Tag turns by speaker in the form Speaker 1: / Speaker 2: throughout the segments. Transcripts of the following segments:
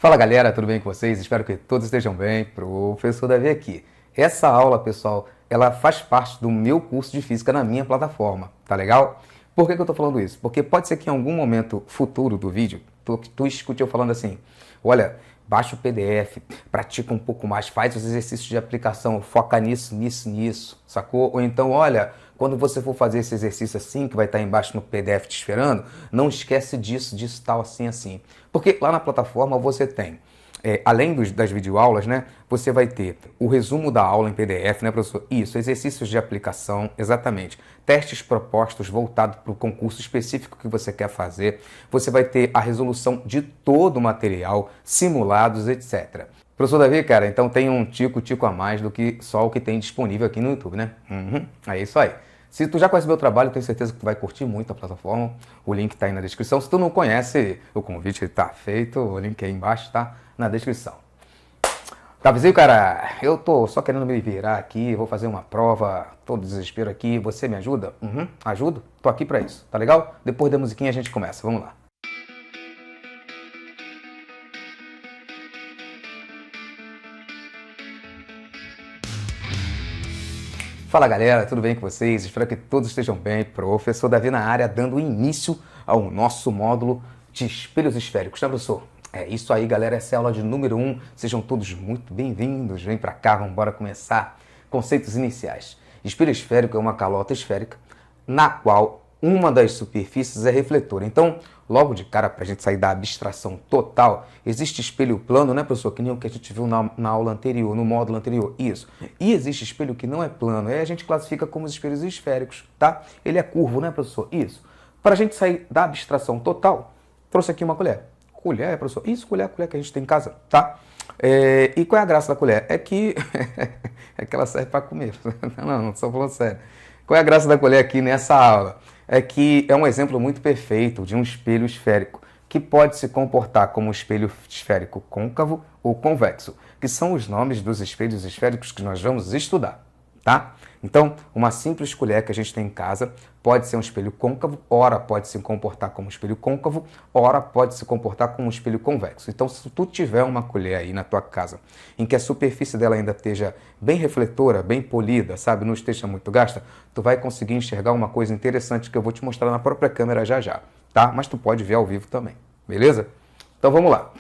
Speaker 1: Fala galera, tudo bem com vocês? Espero que todos estejam bem. Professor Davi aqui. Essa aula, pessoal, ela faz parte do meu curso de Física na minha plataforma, tá legal? Por que eu tô falando isso? Porque pode ser que em algum momento futuro do vídeo, tu escute eu falando assim, olha, baixa o PDF, pratica um pouco mais, faz os exercícios de aplicação, foca nisso, sacou? Ou então, olha, quando você for fazer esse exercício assim, que vai estar embaixo no PDF te esperando, não esquece disso, tal, assim. Porque lá na plataforma você tem, além das videoaulas, né, você vai ter o resumo da aula em PDF, né, professor? Isso, exercícios de aplicação, exatamente. Testes propostos voltados para o concurso específico que você quer fazer. Você vai ter a resolução de todo o material, simulados, etc. Professor Davi, cara, então tem um tico a mais do que só o que tem disponível aqui no YouTube, né? É isso aí. Se tu já conhece meu trabalho, eu tenho certeza que tu vai curtir muito a plataforma. O link tá aí na descrição. Se tu não conhece, o convite tá feito. O link aí embaixo tá na descrição. Tá vizinho, cara? Eu tô só querendo me virar aqui, vou fazer uma prova, tô desespero aqui. Você me ajuda? Ajudo? Tô aqui pra isso, tá legal? Depois da musiquinha a gente começa, vamos lá. Fala galera, tudo bem com vocês? Espero que todos estejam bem. Professor Davi na área, dando início ao nosso módulo de espelhos esféricos, né, professor? É isso aí, galera, essa é a aula de número 1. Sejam todos muito bem-vindos. Vem pra cá, vamos embora começar. Conceitos iniciais. Espelho esférico é uma calota esférica na qual uma das superfícies é refletora. Então, logo de cara, para a gente sair da abstração total, existe espelho plano, né, professor? Que nem o que a gente viu na aula anterior, no módulo anterior. Isso. E existe espelho que não é plano. Aí a gente classifica como os espelhos esféricos, tá? Ele é curvo, né, professor? Isso. Para a gente sair da abstração total, trouxe aqui uma colher. Colher, professor? Isso, colher que a gente tem em casa, tá? E qual é a graça da colher? É que ela serve para comer. Não estou falando sério. Qual é a graça da colher aqui nessa aula? É que é um exemplo muito perfeito de um espelho esférico, que pode se comportar como um espelho esférico côncavo ou convexo, que são os nomes dos espelhos esféricos que nós vamos estudar, tá? Então, uma simples colher que a gente tem em casa pode ser um espelho côncavo, ora pode se comportar como um espelho côncavo, ora pode se comportar como um espelho convexo. Então, se tu tiver uma colher aí na tua casa, em que a superfície dela ainda esteja bem refletora, bem polida, sabe, não esteja muito gasta, tu vai conseguir enxergar uma coisa interessante que eu vou te mostrar na própria câmera já, tá? Mas tu pode ver ao vivo também, beleza? Então, vamos lá.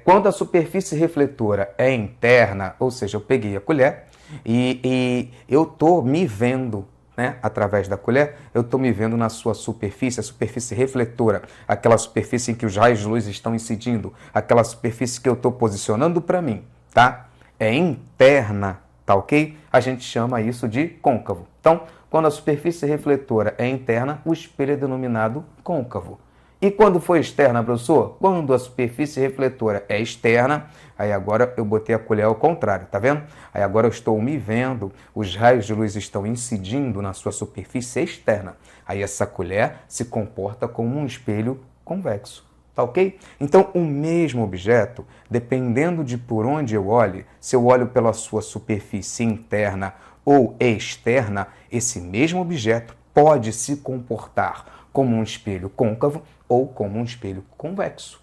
Speaker 1: Quando a superfície refletora é interna, ou seja, eu peguei a colher, e eu estou me vendo, né, através da colher, eu estou me vendo na sua superfície, a superfície refletora, aquela superfície em que os raios de luz estão incidindo, aquela superfície que eu estou posicionando para mim, tá? É interna, tá ok? A gente chama isso de côncavo. Então, quando a superfície refletora é interna, o espelho é denominado côncavo. E quando for externa, professor? Quando a superfície refletora é externa, aí agora eu botei a colher ao contrário, tá vendo? Aí agora eu estou me vendo, os raios de luz estão incidindo na sua superfície externa. Aí essa colher se comporta como um espelho convexo, tá ok? Então o mesmo objeto, dependendo de por onde eu olhe, se eu olho pela sua superfície interna ou externa, esse mesmo objeto pode se comportar como um espelho côncavo ou como um espelho convexo,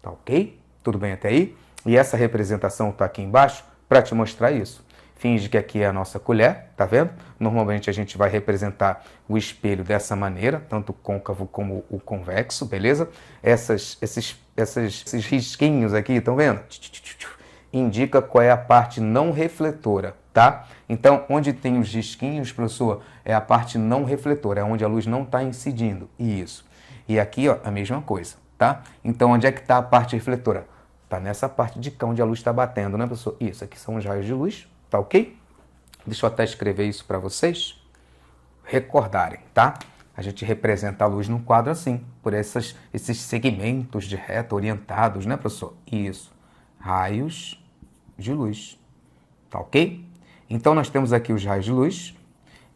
Speaker 1: tá ok? Tudo bem até aí? E essa representação está aqui embaixo para te mostrar isso. Finge que aqui é a nossa colher, tá vendo? Normalmente a gente vai representar o espelho dessa maneira, tanto o côncavo como o convexo, beleza? Esses risquinhos aqui, estão vendo? Indica qual é a parte não refletora, tá? Então, onde tem os risquinhos, professor, é a parte não refletora, é onde a luz não está incidindo. Isso. E aqui, ó, a mesma coisa, tá? Então, onde é que está a parte refletora? Tá nessa parte de cá, onde a luz está batendo, né, professor? Isso, aqui são os raios de luz, tá ok? Deixa eu até escrever isso para vocês recordarem, tá? A gente representa a luz no quadro assim, por esses segmentos de reta orientados, né, professor? Isso. Raios de luz, tá ok? Então, nós temos aqui os raios de luz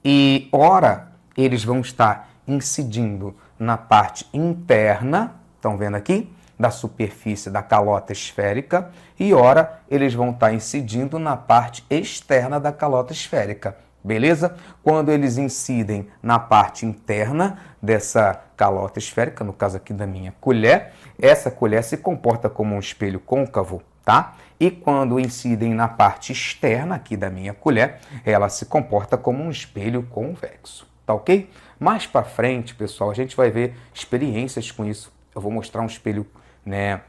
Speaker 1: e, ora, eles vão estar incidindo na parte interna, estão vendo aqui, da superfície da calota esférica, e, ora, eles vão estar incidindo na parte externa da calota esférica, beleza? Quando eles incidem na parte interna dessa calota esférica, no caso aqui da minha colher, essa colher se comporta como um espelho côncavo, tá? E quando incidem na parte externa aqui da minha colher, ela se comporta como um espelho convexo, tá ok? Mais para frente, pessoal, a gente vai ver experiências com isso. Eu vou mostrar um espelho, né,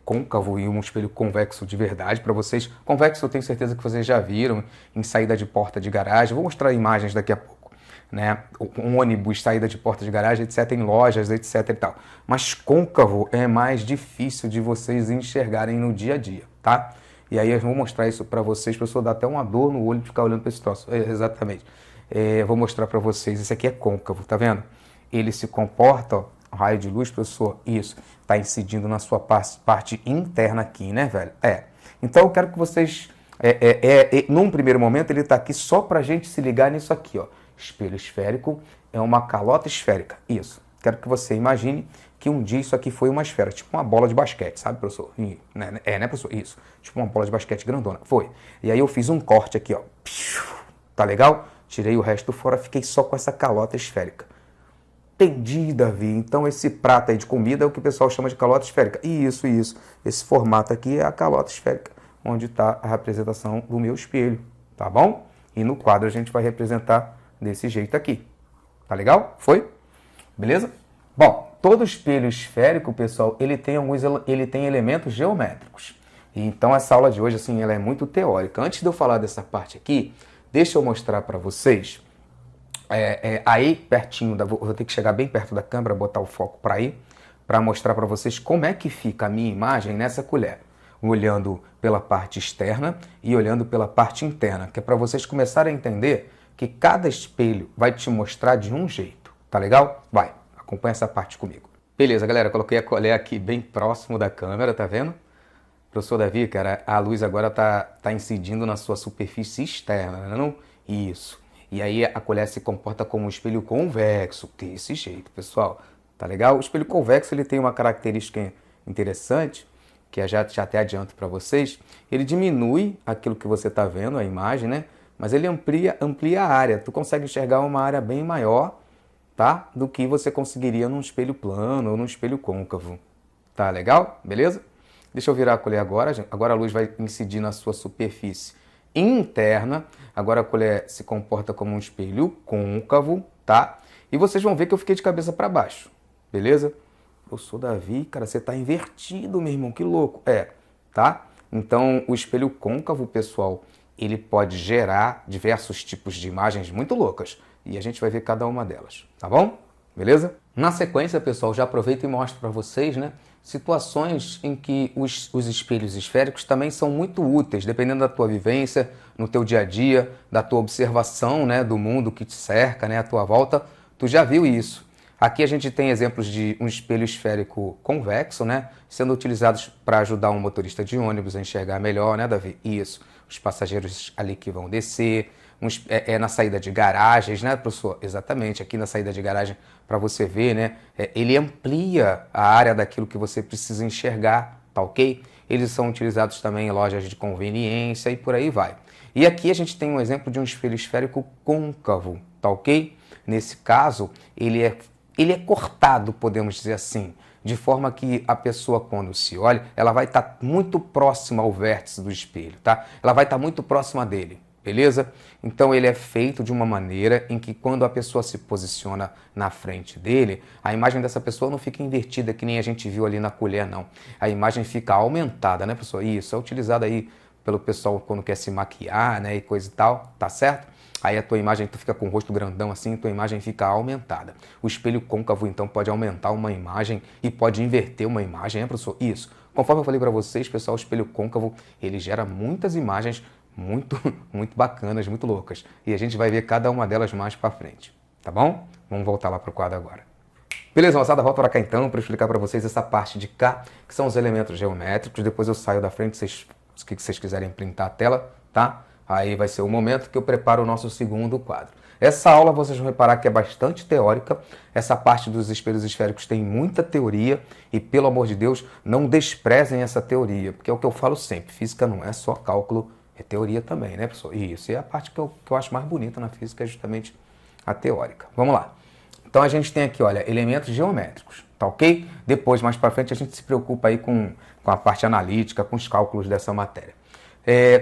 Speaker 1: côncavo e um espelho convexo de verdade para vocês. Convexo eu tenho certeza que vocês já viram em saída de porta de garagem. Vou mostrar imagens daqui a pouco, né? Um ônibus, saída de porta de garagem, etc, em lojas, etc e tal. Mas côncavo é mais difícil de vocês enxergarem no dia a dia, tá? E aí eu vou mostrar isso para vocês, para pessoa dar até uma dor no olho de ficar olhando para esse troço. Exatamente. Vou mostrar para vocês. Esse aqui é côncavo, tá vendo? Ele se comporta, ó, raio de luz, professor, isso, tá incidindo na sua parte interna aqui, né, velho? Então eu quero que vocês, num primeiro momento, ele tá aqui só pra gente se ligar nisso aqui, ó. Espelho esférico é uma calota esférica, isso. Quero que você imagine que um dia isso aqui foi uma esfera, tipo uma bola de basquete, sabe, professor? Né, professor? Isso, tipo uma bola de basquete grandona, foi. E aí eu fiz um corte aqui, ó, tá legal? Tirei o resto fora, fiquei só com essa calota esférica. Entendi, Davi. Então esse prato aí de comida é o que o pessoal chama de calota esférica. Isso. Esse formato aqui é a calota esférica, onde está a representação do meu espelho, tá bom? E no quadro a gente vai representar desse jeito aqui. Tá legal? Foi? Beleza? Bom, todo espelho esférico, pessoal, ele tem elementos geométricos. E então essa aula de hoje, assim, ela é muito teórica. Antes de eu falar dessa parte aqui, deixa eu mostrar para vocês. Aí pertinho, vou ter que chegar bem perto da câmera, botar o foco para aí, para mostrar para vocês como é que fica a minha imagem nessa colher, olhando pela parte externa e olhando pela parte interna, que é para vocês começarem a entender que cada espelho vai te mostrar de um jeito, tá legal? Vai, acompanha essa parte comigo. Beleza, galera, coloquei a colher aqui bem próximo da câmera, tá vendo? Professor Davi, cara, a luz agora tá incidindo na sua superfície externa, não? Isso. E aí a colher se comporta como um espelho convexo, desse jeito, pessoal. Tá legal? O espelho convexo ele tem uma característica interessante, que eu já até adianto para vocês. Ele diminui aquilo que você está vendo, a imagem, né? Mas ele amplia a área. Tu consegue enxergar uma área bem maior, tá? Do que você conseguiria num espelho plano ou num espelho côncavo. Tá legal? Beleza? Deixa eu virar a colher agora, gente. Agora a luz vai incidir na sua superfície interna. Agora a colher se comporta como um espelho côncavo, tá? E vocês vão ver que eu fiquei de cabeça para baixo, beleza? Eu sou Davi, cara, você tá invertido, meu irmão, que louco. Tá? Então o espelho côncavo, pessoal, ele pode gerar diversos tipos de imagens muito loucas. E a gente vai ver cada uma delas, tá bom? Beleza? Na sequência, pessoal, já aproveito e mostro para vocês, né? Situações em que os espelhos esféricos também são muito úteis, dependendo da tua vivência, no teu dia a dia, da tua observação, né, do mundo que te cerca, né, à tua volta. Tu já viu isso. Aqui a gente tem exemplos de um espelho esférico convexo, né, sendo utilizados para ajudar um motorista de ônibus a enxergar melhor, né, Davi? Isso. Os passageiros ali que vão descer, na saída de garagens, né, professor? Exatamente, aqui na saída de garagem, para você ver, né, ele amplia a área daquilo que você precisa enxergar, tá ok? Eles são utilizados também em lojas de conveniência e por aí vai. E aqui a gente tem um exemplo de um espelho esférico côncavo, tá ok? Nesse caso, ele é cortado, podemos dizer assim, de forma que a pessoa, quando se olha, ela vai estar muito próxima ao vértice do espelho, tá? Ela vai estar muito próxima dele. Beleza? Então ele é feito de uma maneira em que quando a pessoa se posiciona na frente dele, a imagem dessa pessoa não fica invertida que nem a gente viu ali na colher, não. A imagem fica aumentada, né, pessoal? Isso é utilizado aí pelo pessoal quando quer se maquiar, né, e coisa e tal, tá certo? Aí a tua imagem, tu fica com o rosto grandão assim, tua imagem fica aumentada. O espelho côncavo, então, pode aumentar uma imagem e pode inverter uma imagem, né, professor? Isso. Conforme eu falei para vocês, pessoal, o espelho côncavo, ele gera muitas imagens muito bacanas, muito loucas. E a gente vai ver cada uma delas mais para frente, tá bom? Vamos voltar lá pro quadro agora. Beleza, moçada, volto para cá então para explicar para vocês essa parte de cá, que são os elementos geométricos. Depois eu saio da frente, se vocês quiserem printar a tela, tá? Aí vai ser o momento que eu preparo o nosso segundo quadro. Essa aula vocês vão reparar que é bastante teórica. Essa parte dos espelhos esféricos tem muita teoria e, pelo amor de Deus, não desprezem essa teoria, porque é o que eu falo sempre, física não é só cálculo É teoria também, né, professor? Isso, e a parte que eu acho mais bonita na física é justamente a teórica. Vamos lá. Então a gente tem aqui, olha, elementos geométricos, tá ok? Depois, mais para frente, a gente se preocupa aí com a parte analítica, com os cálculos dessa matéria.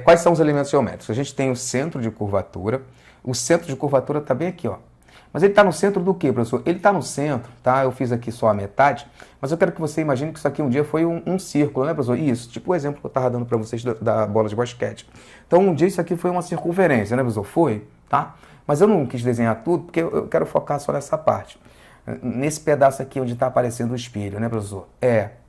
Speaker 1: Quais são os elementos geométricos? A gente tem o centro de curvatura. O centro de curvatura está bem aqui, ó. Mas ele está no centro do quê, professor? Ele está no centro, tá? Eu fiz aqui só a metade, mas eu quero que você imagine que isso aqui um dia foi um círculo, né, professor? Isso, tipo o exemplo que eu estava dando para vocês da bola de basquete. Então, um dia isso aqui foi uma circunferência, né, professor? Foi, tá? Mas eu não quis desenhar tudo, porque eu quero focar só nessa parte. Nesse pedaço aqui onde está aparecendo o espelho, né, professor?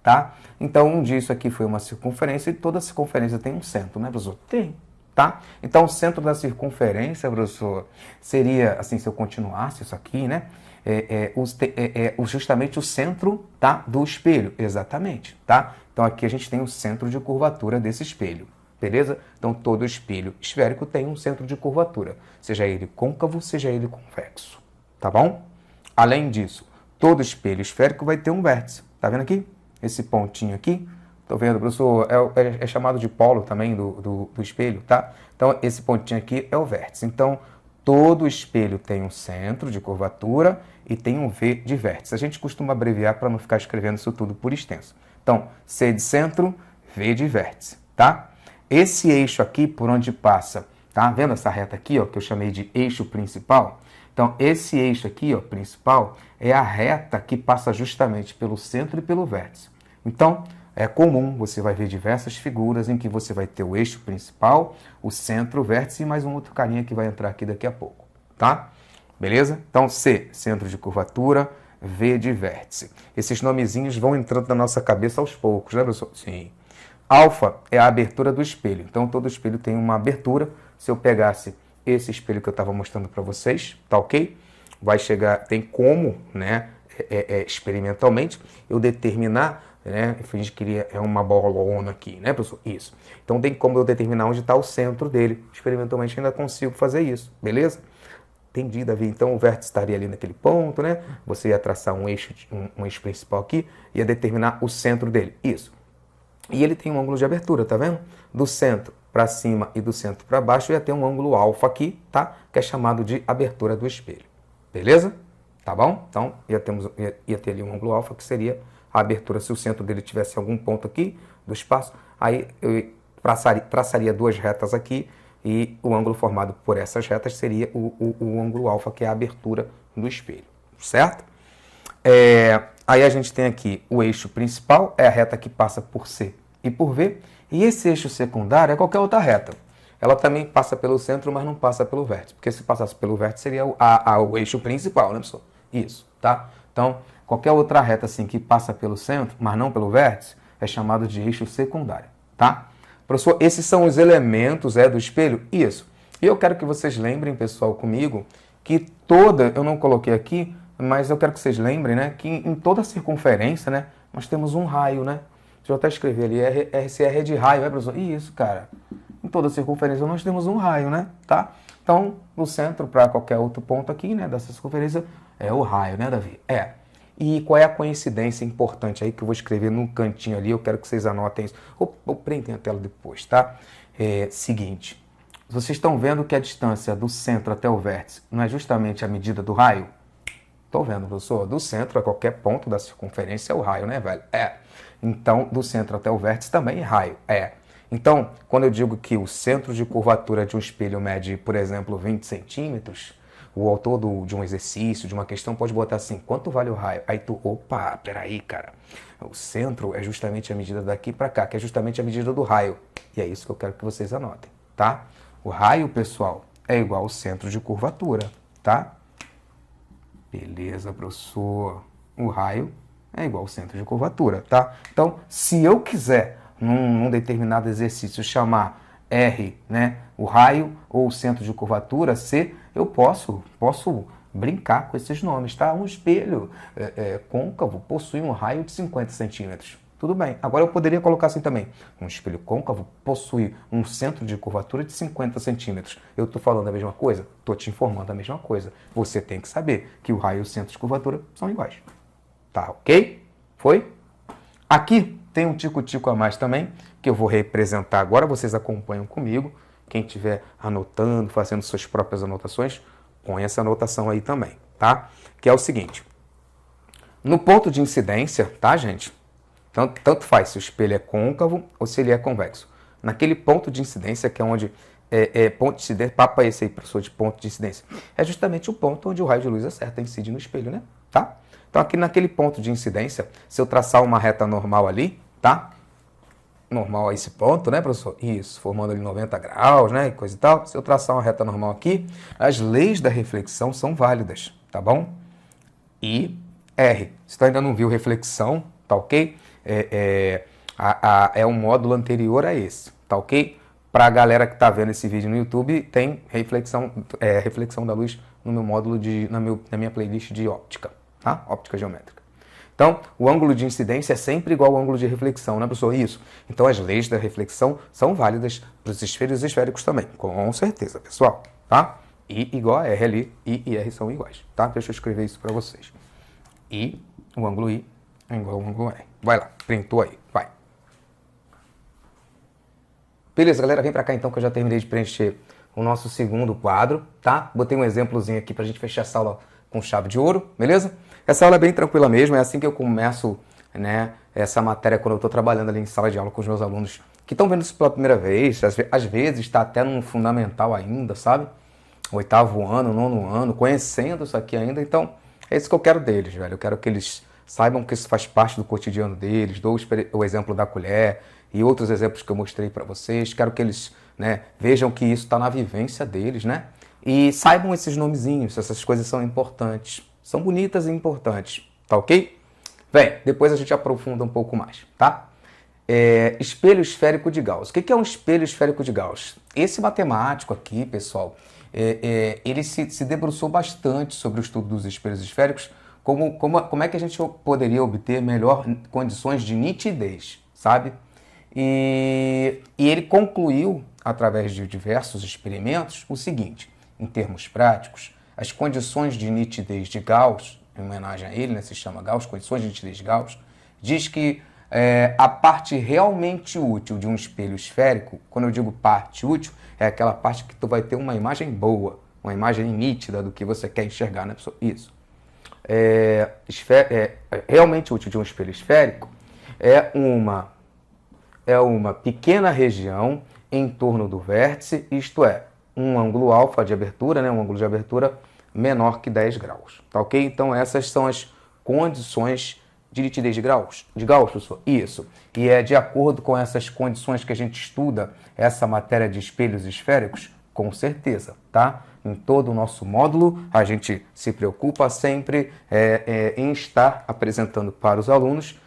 Speaker 1: Tá? Então, um dia isso aqui foi uma circunferência e toda circunferência tem um centro, né, professor? Tem. Tá? Então, o centro da circunferência, professor, seria, assim, se eu continuasse isso aqui, né? Justamente o centro, tá, do espelho, exatamente, tá? Então, aqui a gente tem o centro de curvatura desse espelho, beleza? Então, todo espelho esférico tem um centro de curvatura, seja ele côncavo, seja ele convexo, tá bom? Além disso, todo espelho esférico vai ter um vértice, tá vendo aqui? Esse pontinho aqui. Tô vendo, professor, é chamado de polo também do espelho, tá? Então, esse pontinho aqui é o vértice. Então, todo espelho tem um centro de curvatura e tem um V de vértice. A gente costuma abreviar para não ficar escrevendo isso tudo por extenso. Então, C de centro, V de vértice, tá? Esse eixo aqui, por onde passa, tá? Vendo essa reta aqui, ó, que eu chamei de eixo principal? Então, esse eixo aqui, ó, principal, é a reta que passa justamente pelo centro e pelo vértice. Então, é comum, você vai ver diversas figuras em que você vai ter o eixo principal, o centro, o vértice e mais um outro carinha que vai entrar aqui daqui a pouco, tá? Beleza? Então, C, centro de curvatura, V de vértice. Esses nomezinhos vão entrando na nossa cabeça aos poucos, né, professor? Sim. Alfa é a abertura do espelho. Então, todo espelho tem uma abertura. Se eu pegasse esse espelho que eu estava mostrando para vocês, tá ok? Vai chegar, tem como, né, experimentalmente, eu determinar, né, a gente queria uma bolona aqui, né, professor? Isso. Então tem como eu determinar onde está o centro dele. Experimentalmente ainda consigo fazer isso, beleza? Entendi, Davi. Então o vértice estaria ali naquele ponto, né? Você ia traçar um eixo principal aqui, ia determinar o centro dele. Isso. E ele tem um ângulo de abertura, tá vendo? Do centro para cima e do centro para baixo ia ter um ângulo alfa aqui, tá? Que é chamado de abertura do espelho. Beleza? Tá bom? Então ia ter ali um ângulo alfa que seria a abertura, se o centro dele tivesse algum ponto aqui do espaço, aí eu traçaria duas retas aqui e o ângulo formado por essas retas seria o ângulo alfa, que é a abertura do espelho, certo? Aí a gente tem aqui o eixo principal, é a reta que passa por C e por V, e esse eixo secundário é qualquer outra reta. Ela também passa pelo centro, mas não passa pelo vértice, porque se passasse pelo vértice seria o eixo principal, né, pessoal? Isso, tá? Então, qualquer outra reta assim que passa pelo centro, mas não pelo vértice, é chamado de eixo secundário, tá? Professor, esses são os elementos do espelho? Isso. E eu quero que vocês lembrem, pessoal, comigo, que eu não coloquei aqui, mas eu quero que vocês lembrem, né, que em toda circunferência, né, nós temos um raio, né? Deixa eu até escrever ali, RCR é de raio, professor? Isso, cara. Em toda circunferência nós temos um raio, né, tá? Então, no centro, para qualquer outro ponto aqui, né, dessa circunferência, é o raio, né, Davi? E qual é a coincidência importante aí que eu vou escrever no cantinho ali, eu quero que vocês anotem isso. Ou printem a tela depois, tá? Seguinte, vocês estão vendo que a distância do centro até o vértice não é justamente a medida do raio? Estou vendo, professor. Do centro a qualquer ponto da circunferência é o raio, né, velho? Então, do centro até o vértice também é raio. Então, quando eu digo que o centro de curvatura de um espelho mede, por exemplo, 20 centímetros, o autor de um exercício, de uma questão, pode botar assim, quanto vale o raio? Aí tu, opa, peraí, cara. O centro é justamente a medida daqui para cá, que é justamente a medida do raio. E é isso que eu quero que vocês anotem, tá? O raio, pessoal, é igual ao centro de curvatura, tá? Beleza, professor. O raio é igual ao centro de curvatura, tá? Então, se eu quiser, num determinado exercício, chamar R, né, o raio, ou o centro de curvatura, C, eu posso brincar com esses nomes, tá? Um espelho côncavo possui um raio de 50 centímetros. Tudo bem. Agora eu poderia colocar assim também. Um espelho côncavo possui um centro de curvatura de 50 centímetros. Eu estou falando a mesma coisa? Estou te informando a mesma coisa. Você tem que saber que o raio e o centro de curvatura são iguais. Tá ok? Foi? Aqui tem um tico-tico a mais também, que eu vou representar agora, vocês acompanham comigo. Quem estiver anotando, fazendo suas próprias anotações, põe essa anotação aí também, tá? Que é o seguinte, no ponto de incidência, tá, gente? Tanto faz se o espelho é côncavo ou se ele é convexo. Naquele ponto de incidência, que é onde ponto de incidência, papo é esse aí, professor, de ponto de incidência? É justamente o ponto onde o raio de luz acerta, incide no espelho, né? Tá? Então aqui naquele ponto de incidência, se eu traçar uma reta normal ali, tá? Normal a esse ponto, né, professor? Isso, formando ali 90 graus, né, e coisa e tal. Se eu traçar uma reta normal aqui, as leis da reflexão são válidas, tá bom? E R. Se tu ainda não viu reflexão, tá ok? É um módulo anterior a esse, tá ok? Para a galera que está vendo esse vídeo no YouTube, tem reflexão da luz no meu módulo, na minha playlist de óptica, tá? Óptica geométrica. Então, o ângulo de incidência é sempre igual ao ângulo de reflexão, né, professor? Isso. Então, as leis da reflexão são válidas para os espelhos esféricos também, com certeza, pessoal, tá? I igual a R ali, I e R são iguais, tá? Deixa eu escrever isso para vocês. I, o ângulo I é igual ao ângulo R. Vai lá, printou aí, vai. Beleza, galera, vem para cá então que eu já terminei de preencher o nosso segundo quadro, tá? Botei um exemplozinho aqui para a gente fechar essa aula com chave de ouro, beleza? Essa aula é bem tranquila mesmo, é assim que eu começo, né, essa matéria quando eu estou trabalhando ali em sala de aula com os meus alunos que estão vendo isso pela primeira vez, às vezes está até no fundamental ainda, sabe? 8º ano, 9º ano, conhecendo isso aqui ainda, então é isso que eu quero deles, velho. Eu quero que eles saibam que isso faz parte do cotidiano deles, dou o exemplo da colher e outros exemplos que eu mostrei para vocês, quero que eles, né, vejam que isso está na vivência deles, né? E saibam esses nomezinhos, essas coisas são importantes. São bonitas e importantes, tá ok? Bem, depois a gente aprofunda um pouco mais, tá? Espelho esférico de Gauss. O que é um espelho esférico de Gauss? Esse matemático aqui, pessoal, ele se debruçou bastante sobre o estudo dos espelhos esféricos, como é que a gente poderia obter melhor condições de nitidez, sabe? E ele concluiu, através de diversos experimentos, o seguinte, em termos práticos, as condições de nitidez de Gauss, em homenagem a ele, né, se chama Gauss, condições de nitidez de Gauss, diz que a parte realmente útil de um espelho esférico, quando eu digo parte útil, é aquela parte que tu vai ter uma imagem boa, uma imagem nítida do que você quer enxergar, né, pessoal? Isso. Realmente útil de um espelho esférico é uma pequena região em torno do vértice, isto é, um ângulo alfa de abertura, né, um ângulo de abertura menor que 10 graus, tá ok? Então essas são as condições de nitidez de Gauss, professor? Isso. E é de acordo com essas condições que a gente estuda essa matéria de espelhos esféricos, com certeza, tá? Em todo o nosso módulo, a gente se preocupa sempre em estar apresentando para os alunos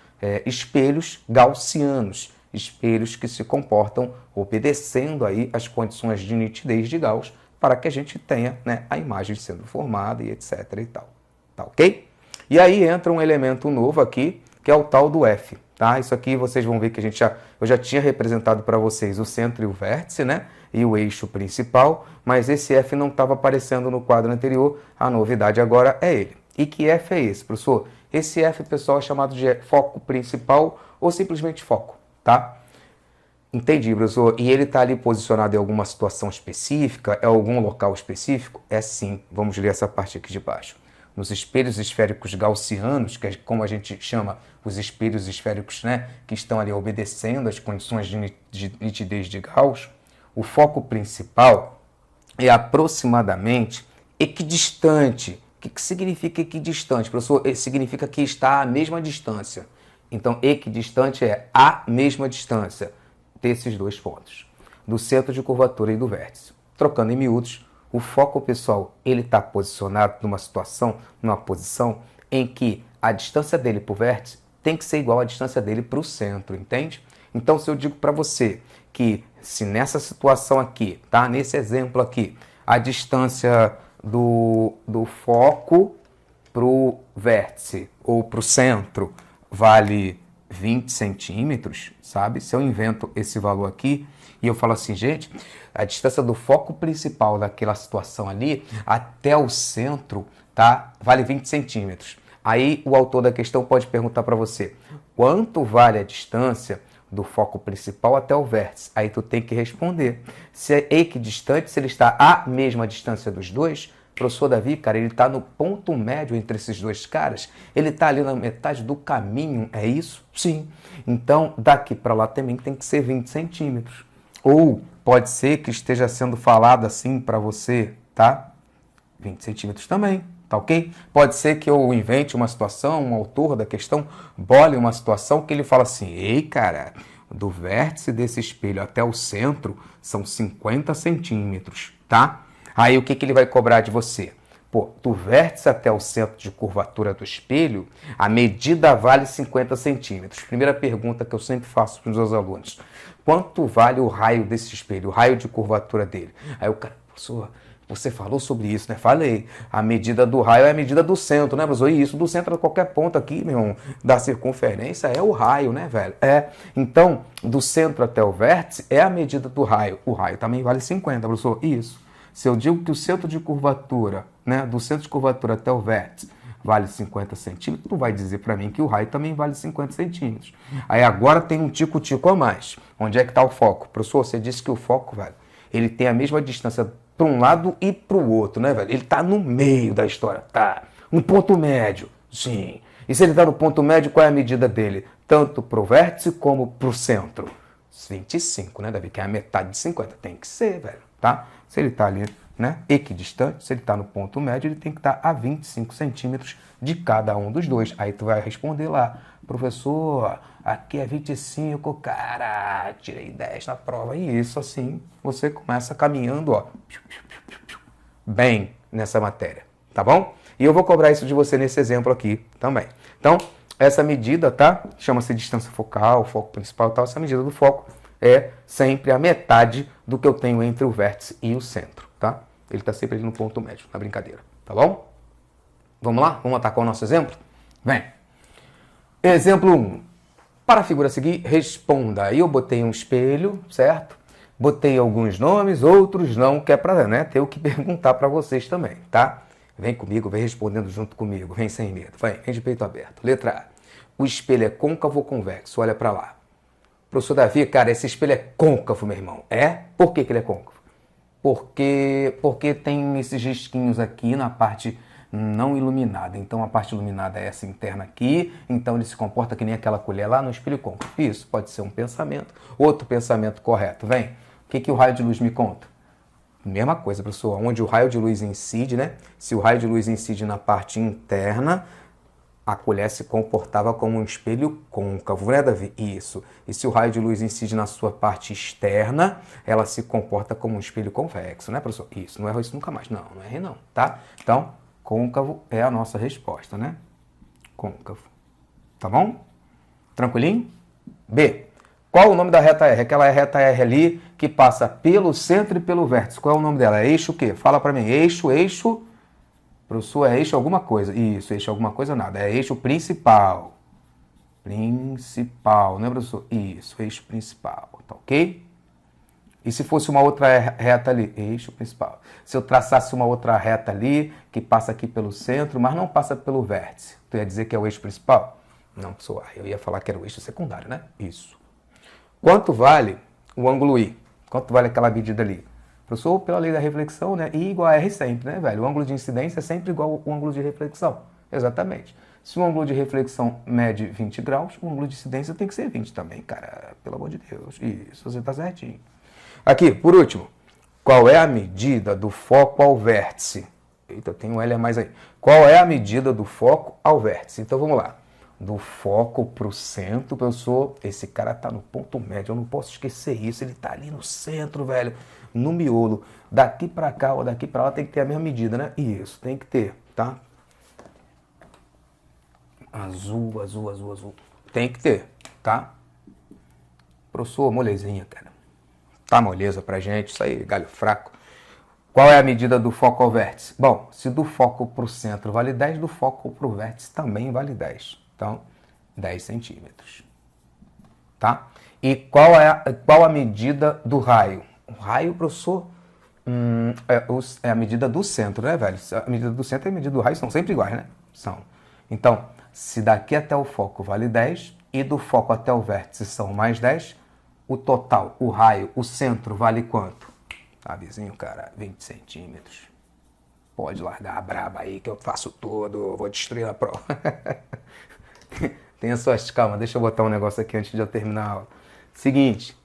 Speaker 1: espelhos gaussianos, espelhos que se comportam obedecendo aí as condições de nitidez de Gauss para que a gente tenha, né, a imagem sendo formada e etc e tal, tá ok? E aí entra um elemento novo aqui, que é o tal do F, tá? Isso aqui vocês vão ver que eu já tinha representado para vocês o centro e o vértice, né? E o eixo principal, mas esse F não estava aparecendo no quadro anterior, a novidade agora é ele. E que F é esse, professor? Esse F, pessoal, é chamado de foco principal ou simplesmente foco, tá? Entendi, professor. E ele está ali posicionado em alguma situação específica? É algum local específico? É sim. Vamos ler essa parte aqui de baixo. Nos espelhos esféricos gaussianos, que é como a gente chama os espelhos esféricos, né, que estão ali obedecendo às condições de nitidez de Gauss, o foco principal é aproximadamente equidistante. O que significa equidistante, professor? Significa que está à mesma distância. Então, equidistante é a mesma distância desses dois pontos, do centro de curvatura e do vértice. Trocando em miúdos, o foco, pessoal, ele está posicionado numa posição em que a distância dele para o vértice tem que ser igual à distância dele para o centro, entende? Então, se eu digo para você que se nessa situação aqui, tá? Nesse exemplo aqui, a distância do foco para o vértice ou para o centro vale 20 centímetros, sabe? Se eu invento esse valor aqui e eu falo assim, gente, a distância do foco principal daquela situação ali até o centro, tá? Vale 20 centímetros. Aí o autor da questão pode perguntar para você, quanto vale a distância do foco principal até o vértice. Aí tu tem que responder. Se é equidistante, se ele está à mesma distância dos dois, professor Davi, cara, ele está no ponto médio entre esses dois caras, ele está ali na metade do caminho, é isso? Sim. Então, daqui para lá também tem que ser 20 centímetros. Ou pode ser que esteja sendo falado assim para você, tá? 20 centímetros também, tá ok? Pode ser que eu invente uma situação, um autor da questão bole uma situação que ele fala assim, ei, cara, do vértice desse espelho até o centro são 50 centímetros, tá? Aí o que ele vai cobrar de você? Pô, do vértice até o centro de curvatura do espelho, a medida vale 50 centímetros. Primeira pergunta que eu sempre faço para os meus alunos. Quanto vale o raio desse espelho, o raio de curvatura dele? Aí o cara, professor, você falou sobre isso, né? Falei. A medida do raio é a medida do centro, né, professor? E isso, do centro a qualquer ponto aqui, meu irmão, da circunferência é o raio, né, velho? É. Então, do centro até o vértice é a medida do raio. O raio também vale 50, professor. Isso. Se eu digo que o centro de curvatura, né, do centro de curvatura até o vértice vale 50 centímetros, tu vai dizer para mim que o raio também vale 50 centímetros. Aí agora tem um tico-tico a mais. Onde é que está o foco? Professor, você disse que o foco, velho, ele tem a mesma distância para um lado e para o outro, né, velho? Ele está no meio da história, tá? No ponto médio, sim. E se ele está no ponto médio, qual é a medida dele? Tanto para o vértice como para o centro. 25, né, Davi? Que é a metade de 50. Tem que ser, velho, tá? Se ele está ali, né, equidistante, se ele está no ponto médio, ele tem que estar a 25 centímetros de cada um dos dois. Aí tu vai responder lá, professor, aqui é 25, cara, tirei 10 na prova. E isso, assim, você começa caminhando, ó, bem nessa matéria, tá bom? E eu vou cobrar isso de você nesse exemplo aqui também. Então, essa medida, tá? Chama-se distância focal, foco principal e tal. Essa medida do foco é sempre a metade do que eu tenho entre o vértice e o centro, tá? Ele está sempre ali no ponto médio, na brincadeira, tá bom? Vamos lá? Vamos atacar o nosso exemplo? Vem. Exemplo 1. Para a figura a seguir, responda. Aí eu botei um espelho, certo? Botei alguns nomes, outros não, que é para, né, ter o que perguntar para vocês também, tá? Vem comigo, vem respondendo junto comigo, vem sem medo, vem de peito aberto. Letra A. O espelho é côncavo ou convexo? Olha para lá. Professor Davi, cara, esse espelho é côncavo, meu irmão. É? Por que ele é côncavo? Porque tem esses risquinhos aqui na parte não iluminada. Então a parte iluminada é essa interna aqui, então ele se comporta que nem aquela colher lá no espelho côncavo. Isso pode ser um pensamento. Outro pensamento correto, vem. O que o raio de luz me conta? Mesma coisa, professor, onde o raio de luz incide, né? Se o raio de luz incide na parte interna, a colher se comportava como um espelho côncavo, né, Davi? Isso. E se o raio de luz incide na sua parte externa, ela se comporta como um espelho convexo, né, professor? Isso. Não erro isso nunca mais. Não, não errei não, tá? Então, côncavo é a nossa resposta, né? Côncavo. Tá bom? Tranquilinho? B. Qual o nome da reta R? Aquela reta R ali que passa pelo centro e pelo vértice. Qual é o nome dela? É eixo o quê? Fala pra mim. Eixo... Professor, é eixo alguma coisa? Isso, eixo alguma coisa nada. É eixo principal. Principal, né, professor? Isso, eixo principal, tá ok? E se fosse uma outra reta ali? Eixo principal. Se eu traçasse uma outra reta ali, que passa aqui pelo centro, mas não passa pelo vértice, tu ia dizer que é o eixo principal? Não, professor, eu ia falar que era o eixo secundário, né? Isso. Quanto vale o ângulo I? Quanto vale aquela medida ali? Professor, pela lei da reflexão, né? I igual a R sempre, né, velho? O ângulo de incidência é sempre igual ao ângulo de reflexão. Exatamente. Se o ângulo de reflexão mede 20 graus, o ângulo de incidência tem que ser 20 também, cara. Pelo amor de Deus. Isso, você tá certinho. Aqui, por último. Qual é a medida do foco ao vértice? Eita, tem um L a mais aí. Qual é a medida do foco ao vértice? Então, vamos lá. Do foco para o centro, professor, esse cara tá no ponto médio, eu não posso esquecer isso, ele tá ali no centro, velho, no miolo. Daqui para cá ou daqui para lá tem que ter a mesma medida, né? Isso, tem que ter, tá? Azul, azul, azul, azul. Tem que ter, tá? Professor, molezinha, cara. Tá moleza pra gente, isso aí, galho fraco. Qual é a medida do foco ao vértice? Bom, se do foco para o centro vale 10, do foco para o vértice também vale 10. Então, 10 centímetros. Tá? E qual a medida do raio? O raio, professor, é a medida do centro, né, velho? A medida do centro e a medida do raio são sempre iguais, né? São. Então, se daqui até o foco vale 10, e do foco até o vértice são mais 10, o total, o raio, o centro vale quanto? Ah, vizinho, cara, 20 centímetros. Pode largar a braba aí que eu faço tudo, vou destruir a prova. Tenha suas calmas, deixa eu botar um negócio aqui antes de eu terminar a aula. Seguinte,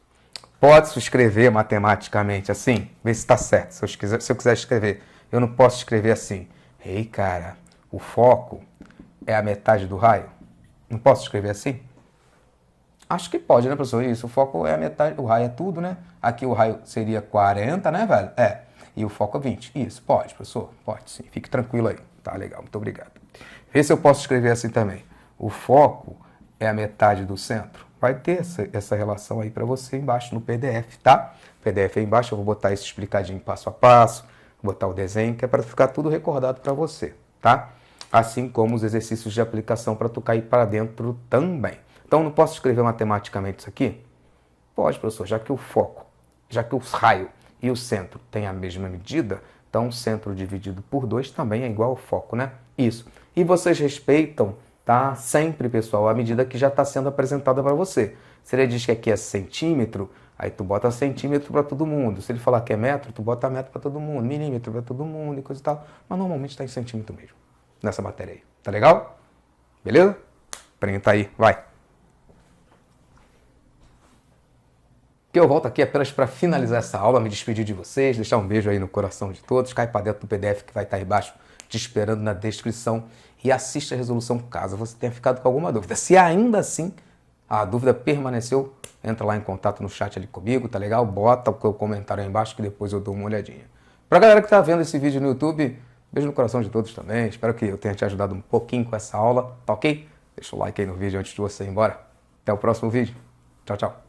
Speaker 1: pode se escrever matematicamente assim? Vê se está certo. Se eu quiser escrever, eu não posso escrever assim. Ei, cara, o foco é a metade do raio? Não posso escrever assim? Acho que pode, né, professor? Isso, o foco é a metade, o raio é tudo, né? Aqui o raio seria 40, né, velho? É. E o foco é 20. Isso, pode, professor? Pode sim. Fique tranquilo aí. Tá, legal. Muito obrigado. Vê se eu posso escrever assim também. O foco é a metade do centro. Vai ter essa relação aí para você embaixo no PDF, tá? PDF aí embaixo, eu vou botar isso explicadinho passo a passo, vou botar o desenho, que é para ficar tudo recordado para você, tá? Assim como os exercícios de aplicação para tu cair para dentro também. Então, não posso escrever matematicamente isso aqui? Pode, professor, já que o foco, já que o raio e o centro têm a mesma medida, então o centro dividido por 2 também é igual ao foco, né? Isso. E vocês respeitam, tá? Sempre, pessoal, a medida que já está sendo apresentada para você. Se ele diz que aqui é centímetro, aí tu bota centímetro para todo mundo. Se ele falar que é metro, tu bota metro para todo mundo, milímetro para todo mundo e coisa e tal. Mas normalmente está em centímetro mesmo, nessa matéria aí. Tá legal? Beleza? Printa aí, vai. Que eu volto aqui apenas para finalizar essa aula, me despedir de vocês, deixar um beijo aí no coração de todos, cai para dentro do PDF que vai estar aí embaixo te esperando na descrição e assista a resolução caso você tenha ficado com alguma dúvida. Se ainda assim a dúvida permaneceu, entra lá em contato no chat ali comigo, tá legal? Bota o comentário aí embaixo que depois eu dou uma olhadinha. Pra galera que tá vendo esse vídeo no YouTube, beijo no coração de todos também, espero que eu tenha te ajudado um pouquinho com essa aula, tá ok? Deixa o like aí no vídeo antes de você ir embora. Até o próximo vídeo. Tchau, tchau.